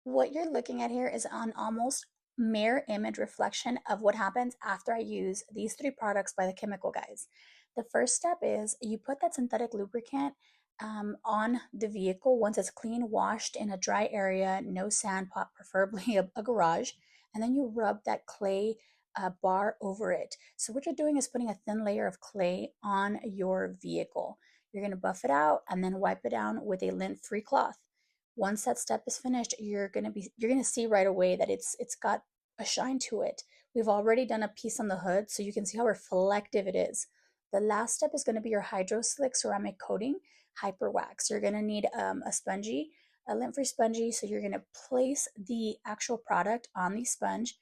What you're looking at here is an almost mirror image reflection of what happens after I use these three products by the chemical guys. The first step is you put that synthetic lubricant on the vehicle once it's clean, washed in a dry area, no sand pot, preferably a garage, and then you rub that clay bar over it. So what you're doing is putting a thin layer of clay on your vehicle. You're going to buff it out and then wipe it down with a lint-free cloth. Once that step is finished, you're going to see right away that it's got a shine to it. We've already done a piece on the hood, so you can see how reflective it is. The last step is going to be your hydro slick ceramic coating hyper wax. You're going to need a lint-free spongy, so you're going to place the actual product on the sponge.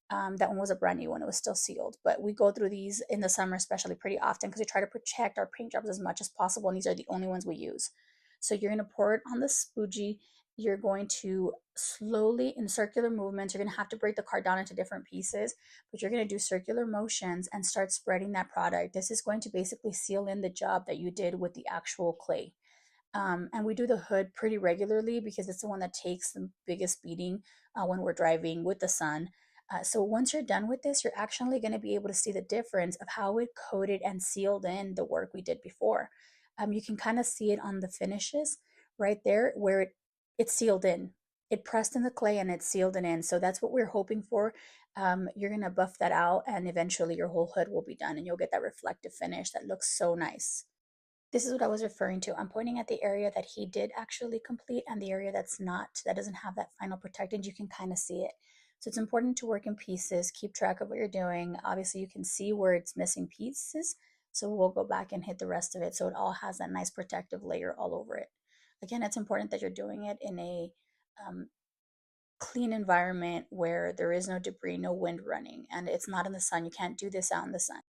That one was a brand new one, it was still sealed, but we go through these in the summer especially pretty often because we try to protect our paint jobs as much as possible, and these are the only ones we use. So you're going to pour it on the spoogie. You're going to slowly, in circular movements, you're going to have to break the card down into different pieces, but you're going to do circular motions and start spreading that product. This is going to basically seal in the job that you did with the actual clay. And we do the hood pretty regularly because it's the one that takes the biggest beating when we're driving with the sun. So once you're done with this, you're actually going to be able to see the difference of how it coated and sealed in the work we did before. You can kind of see it on the finishes right there where it's sealed in. It pressed in the clay and it sealed it in. So that's what we're hoping for. You're going to buff that out and eventually your whole hood will be done and you'll get that reflective finish that looks so nice. This is what I was referring to. I'm pointing at the area that he did actually complete and the area that's not, that doesn't have that final protected. You can kind of see it. So it's important to work in pieces, keep track of what you're doing. Obviously, you can see where it's missing pieces. So we'll go back and hit the rest of it so it all has that nice protective layer all over it. Again, it's important that you're doing it in a um, clean environment where there is no debris, no wind running, and it's not in the sun. You can't do this out in the sun.